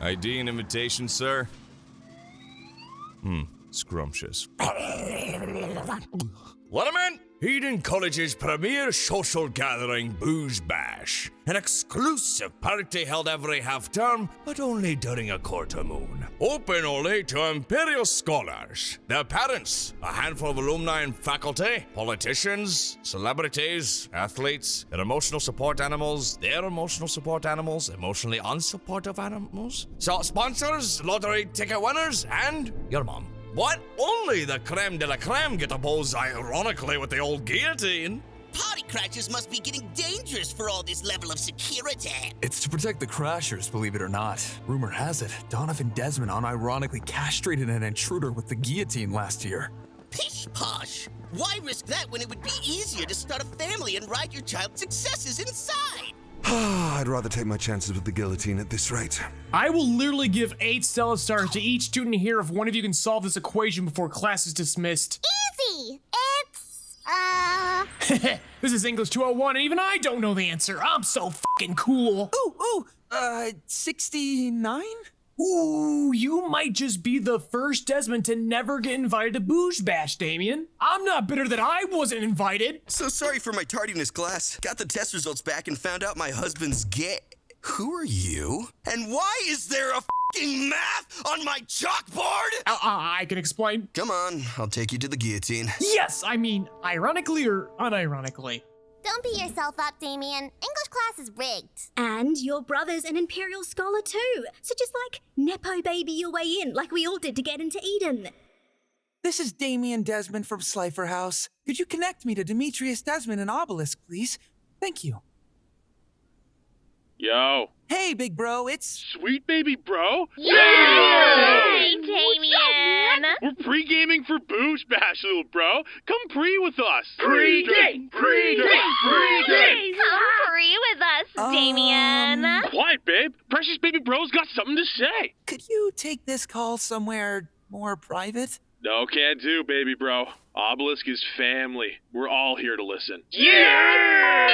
ID and invitation, sir? Scrumptious. Let him in! Eden College's premier social gathering, Bouj-Bash. An exclusive party held every half-term, but only during a quarter moon. Open only to Imperial scholars, their parents, a handful of alumni and faculty, politicians, celebrities, athletes, and emotional support animals, their emotional support animals, emotionally unsupportive animals. So sponsors, lottery ticket winners, and your mom. What? Only the creme de la creme get to pose ironically with the old guillotine. Party crashers must be getting dangerous for all this level of security. It's to protect the crashers, believe it or not. Rumor has it, Donovan Desmond unironically castrated an intruder with the guillotine last year. Pish posh. Why risk that when it would be easier to start a family and ride your child's successes inside? I'd rather take my chances with the guillotine at this rate. I will literally give 8 Stella stars to each student here if one of you can solve this equation before class is dismissed. Easy! This is English 201 and even I don't know the answer. I'm so fucking cool. 69? Ooh, you might just be the first Desmond to never get invited to Bouj-Bash, Damien. I'm not bitter that I wasn't invited. So sorry for my tardiness, class. Got the test results back and found out my husband's gay. Who are you? And why is there a f***ing math on my chalkboard? I can explain. Come on, I'll take you to the guillotine. Yes, I mean, ironically or unironically. Don't beat yourself up, Damien. English class is rigged. And your brother's an Imperial scholar too. So just like Nepo baby your way in, like we all did to get into Eden. This is Damien Desmond from Slifer House. Could you connect me to Demetrius Desmond and Obelisk, please? Thank you. Yo. Hey, big bro, it's... Sweet baby bro? Yay, Damien! We're pre-gaming for Bouj-Bash, little bro. Come pre with us. Pre-game! Come pre with us, Damien! Quiet, babe. Precious baby bro's got something to say. Could you take this call somewhere more private? No, can't do, baby bro. Obelisk is family. We're all here to listen. Yeah!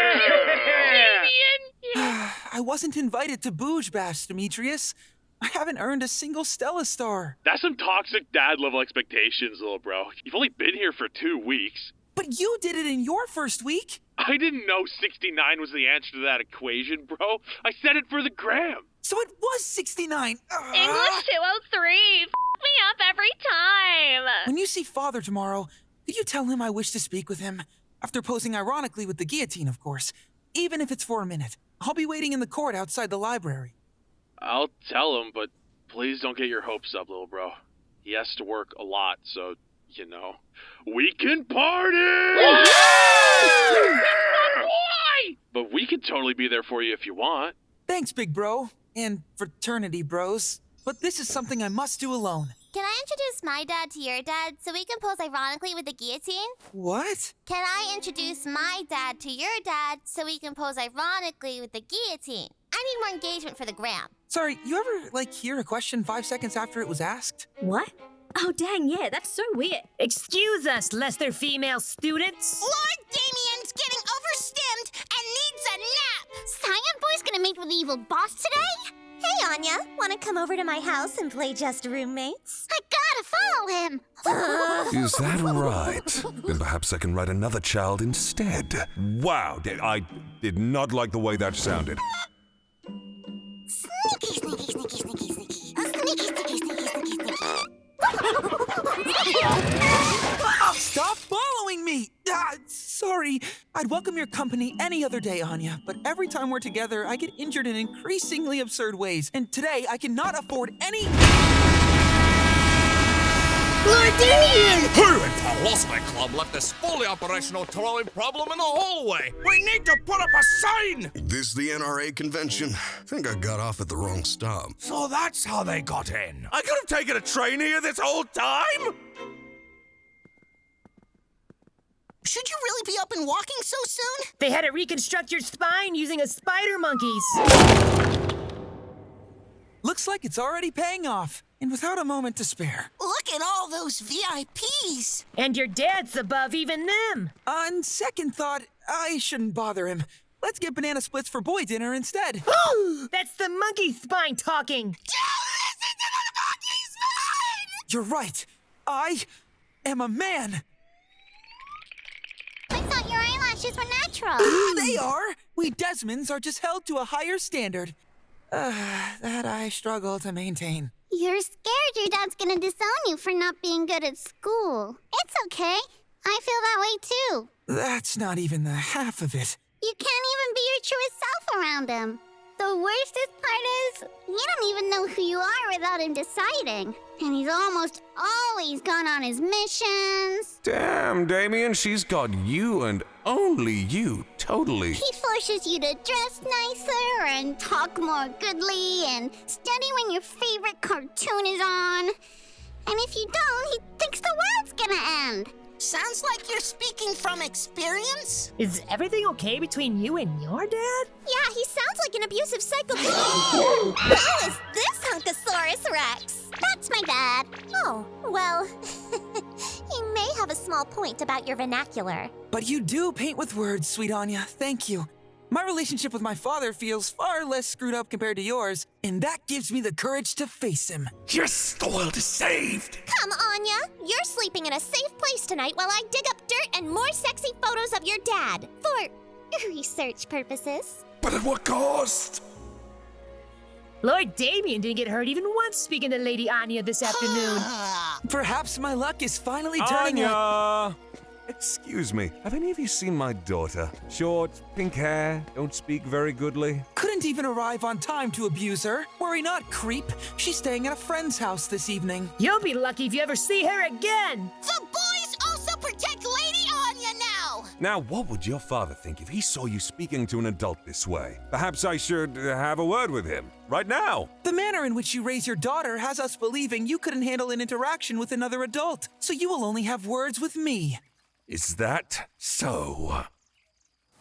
I wasn't invited to Bouj-Bash, Demetrius. I haven't earned a single Stella star. That's some toxic dad-level expectations, little bro. You've only been here for 2 weeks. But you did it in your first week. I didn't know 69 was the answer to that equation, bro. I said it for the gram. So it was 69. English 203. Me up every time. When you see Father tomorrow, could you tell him I wish to speak with him? After posing ironically with the guillotine, of course. Even if it's for a minute. I'll be waiting in the court outside the library. I'll tell him, but please don't get your hopes up, little bro. He has to work a lot, so, you know, we can party! But we can totally be there for you if you want. Thanks, big bro. And fraternity bros. But this is something I must do alone. Can I introduce my dad to your dad so we can pose ironically with the guillotine? What? Can I introduce my dad to your dad so we can pose ironically with the guillotine? I need more engagement for the gram. Sorry, you ever, hear a question 5 seconds after it was asked? What? Oh, dang, yeah, that's so weird. Excuse us, lesser female students. Lord Damien's getting overstimmed and needs a nap. Cyan Boy's gonna meet with the evil boss today? Hey, Anya, wanna come over to my house and play just roommates? I gotta follow him! Is that right? Then perhaps I can write another child instead. Wow, I did not like the way that sounded. Sneaky, sneaky, sneaky, sneaky, sneaky. Sneaky, sneaky, sneaky, sneaky, sneaky. Stop following me! Sorry. I'd welcome your company any other day, Anya, but every time we're together, I get injured in increasingly absurd ways, and today I cannot afford any... Lord Damien! Who in Philosophy Club left this fully operational trolley problem in the hallway? We need to put up a sign! This the NRA convention? Think I got off at the wrong stop. So that's how they got in. I could have taken a train here this whole time? Should you really be up and walking so soon? They had to reconstruct your spine using a spider monkey's. Looks like it's already paying off, and without a moment to spare. Look at all those VIPs. And your dad's above even them. On second thought, I shouldn't bother him. Let's get banana splits for boy dinner instead. That's the monkey spine talking. You're right. I am a man. I thought your eyelashes were natural. They are. We Desmonds are just held to a higher standard. That I struggle to maintain. You're scared your dad's gonna disown you for not being good at school. It's okay. I feel that way too. That's not even the half of it. You can't even be your truest self around him. The worstest part is, you don't even know who you are without him deciding. And he's almost always gone on his missions. Damn, Damien, she's got you and only you, totally. He forces you to dress nicer and talk more goodly and study when your favorite cartoon is on. And if you don't, he thinks the world's gonna end. Sounds like you're speaking from experience. Is everything okay between you and your dad? Yeah, he sounds like an abusive psycho. Who is this Hunkosaurus Rex? That's my dad. Oh, well, he may have a small point about your vernacular. But you do paint with words, sweet Anya. Thank you. My relationship with my father feels far less screwed up compared to yours, and that gives me the courage to face him. Yes, the world is saved. Come, Anya. You're sleeping in a safe place tonight while I dig up dirt and more sexy photos of your dad. For research purposes. But at what cost? Lord Damien didn't get hurt even once speaking to Lady Anya this afternoon. Perhaps my luck is finally turning. Anya! Excuse me, have any of you seen my daughter? Short, pink hair, don't speak very goodly. Couldn't even arrive on time to abuse her. Worry not, creep. She's staying at a friend's house this evening. You'll be lucky if you ever see her again. The boys also protect Lady Anya now. Now, what would your father think if he saw you speaking to an adult this way? Perhaps I should have a word with him, right now. The manner in which you raise your daughter has us believing you couldn't handle an interaction with another adult, so you will only have words with me. Is that so?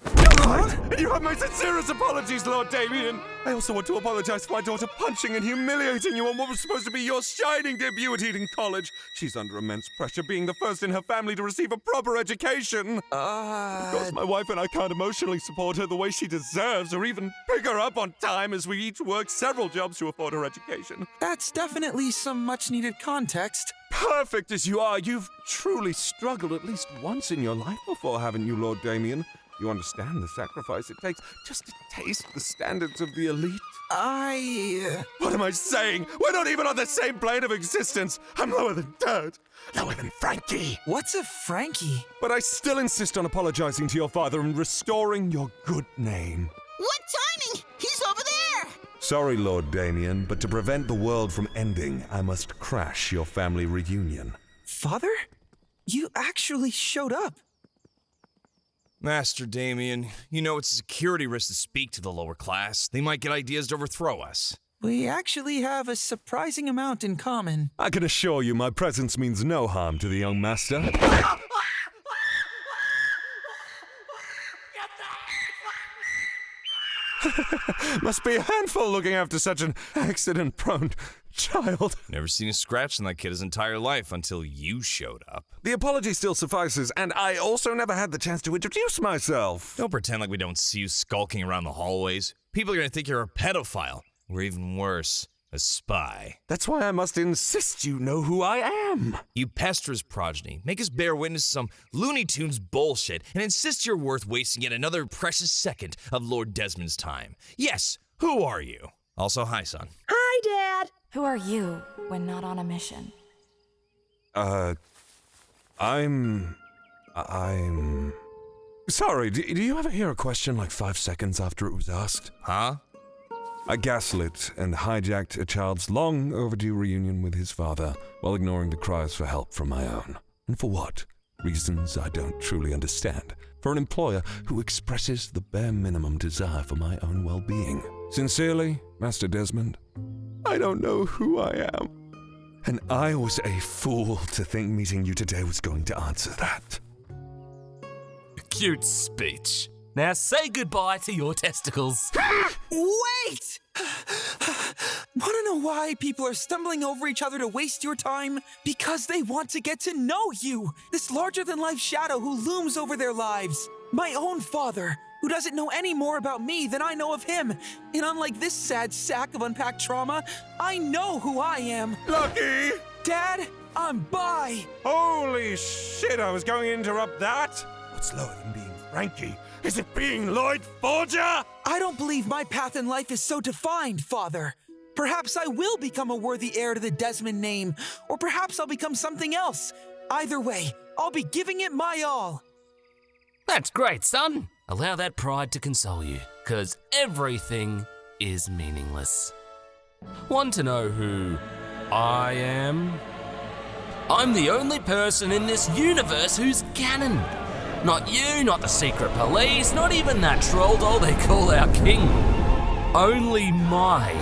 Right. And you have my sincerest apologies, Lord Damien. I also want to apologize for my daughter punching and humiliating you on what was supposed to be your shining debut at Eden College. She's under immense pressure, being the first in her family to receive a proper education. Of course, my wife and I can't emotionally support her the way she deserves, or even pick her up on time, as we each work several jobs to afford her education. That's definitely some much-needed context. Perfect as you are, you've truly struggled at least once in your life before, haven't you, Lord Damien? You understand the sacrifice it takes just to taste the standards of the elite? What am I saying? We're not even on the same plane of existence. I'm lower than Dad. Lower than Frankie. What's a Frankie? But I still insist on apologizing to your father and restoring your good name. What timing? He's over there. Sorry, Lord Damien, but to prevent the world from ending, I must crash your family reunion. Father? You actually showed up. Master Damien, you know it's a security risk to speak to the lower class. They might get ideas to overthrow us. We actually have a surprising amount in common. I can assure you my presence means no harm to the young master. Must be a handful looking after such an accident-prone child. Never seen a scratch on that kid his entire life until you showed up. The apology still suffices, and I also never had the chance to introduce myself. Don't pretend like we don't see you skulking around the hallways. People are gonna think you're a pedophile, or even worse, a spy. That's why I must insist you know who I am. You pester his progeny, make us bear witness to some Looney Tunes bullshit, and insist you're worth wasting yet another precious second of Lord Desmond's time. Yes, who are you? Also, hi, son. Hi, Dad. Who are you when not on a mission? I'm... Sorry, do you ever hear a question like 5 seconds after it was asked? Huh? I gaslit and hijacked a child's long overdue reunion with his father while ignoring the cries for help from my own. And for what? Reasons I don't truly understand. For an employer who expresses the bare minimum desire for my own well-being. Sincerely, Master Desmond, I don't know who I am. And I was a fool to think meeting you today was going to answer that. Cute speech. Now say goodbye to your testicles. Wait! Want to know why people are stumbling over each other to waste your time? Because they want to get to know you, this larger-than-life shadow who looms over their lives. My own father, who doesn't know any more about me than I know of him. And unlike this sad sack of unpacked trauma, I know who I am. Lucky! Dad, I'm Bouj! Holy shit, I was going to interrupt that. What's lower than being Frankie? Is it being Loid Forger? I don't believe my path in life is so defined, Father. Perhaps I will become a worthy heir to the Desmond name, or perhaps I'll become something else. Either way, I'll be giving it my all. That's great, son. Allow that pride to console you, 'cause everything is meaningless. Want to know who I am? I'm the only person in this universe who's canon. Not you, not the secret police, not even that troll doll they call our king. Only my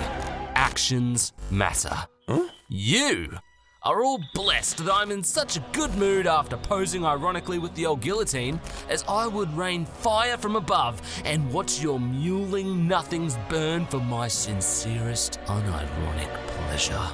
actions matter. Huh? You are all blessed that I'm in such a good mood after posing ironically with the old guillotine, as I would rain fire from above and watch your mewling nothings burn for my sincerest unironic pleasure.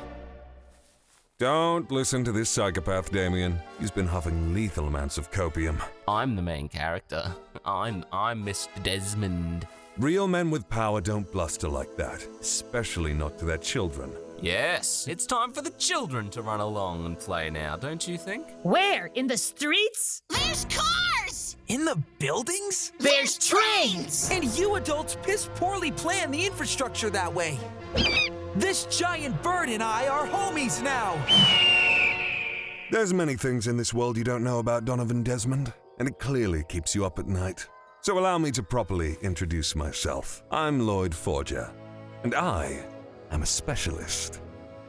Don't listen to this psychopath, Damien. He's been huffing lethal amounts of copium. I'm the main character. I'm Mr. Desmond. Real men with power don't bluster like that, especially not to their children. Yes, it's time for the children to run along and play now, don't you think? Where? In the streets? There's cars! In the buildings? There's trains! And you adults piss poorly plan the infrastructure that way. This giant bird and I are homies now. There's many things in this world you don't know about Donovan Desmond, and it clearly keeps you up at night. So allow me to properly introduce myself. I'm Loid Forger, and I am a specialist.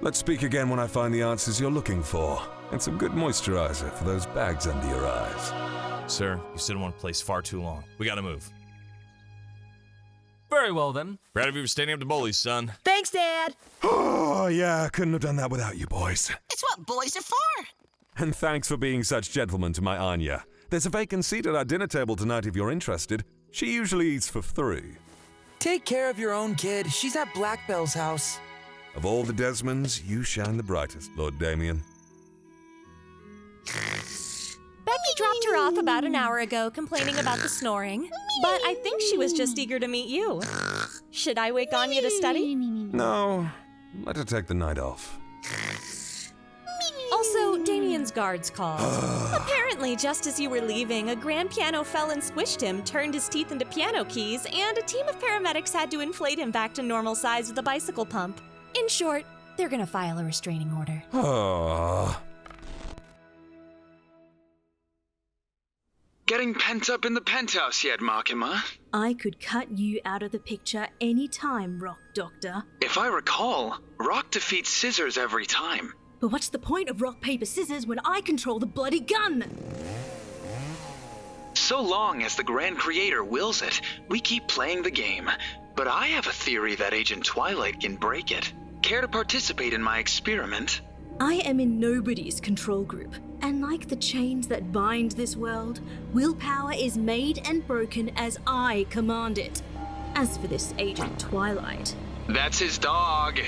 Let's speak again when I find the answers you're looking for, and some good moisturizer for those bags under your eyes. Sir, you sit in one place far too long. We gotta move. Very well then. Proud of you for standing up to bullies, son. Thanks, Dad. Oh, yeah, couldn't have done that without you boys. It's what boys are for. And thanks for being such gentlemen to my Anya. There's a vacant seat at our dinner table tonight if you're interested. She usually eats for 3. Take care of your own kid. She's at Black Bell's house. Of all the Desmonds, you shine the brightest, Lord Damien. Becky dropped her off about an hour ago complaining about the snoring, but I think she was just eager to meet you. Should I wake Anya to study? No, let her take the night off. Also, Damien's guards called. Apparently, just as you were leaving, a grand piano fell and squished him, turned his teeth into piano keys, and a team of paramedics had to inflate him back to normal size with a bicycle pump. In short, they're gonna file a restraining order. Getting pent up in the penthouse yet, Makima? I could cut you out of the picture any time, Rock Doctor. If I recall, Rock defeats Scissors every time. But what's the point of rock, paper, scissors when I control the bloody gun? So long as the Grand Creator wills it, we keep playing the game. But I have a theory that Agent Twilight can break it. Care to participate in my experiment? I am in nobody's control group, and like the chains that bind this world, willpower is made and broken as I command it. As for this Agent Twilight... That's his dog!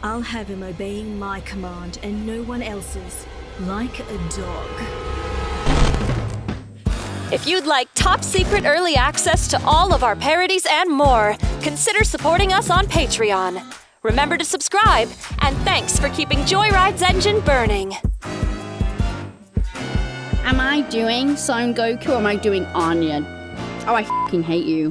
I'll have him obeying my command and no one else's, like a dog. If you'd like top secret early access to all of our parodies and more, consider supporting us on Patreon. Remember to subscribe, and thanks for keeping Joyride's engine burning. Am I doing Son Goku or am I doing Anya? Oh, I f***ing hate you.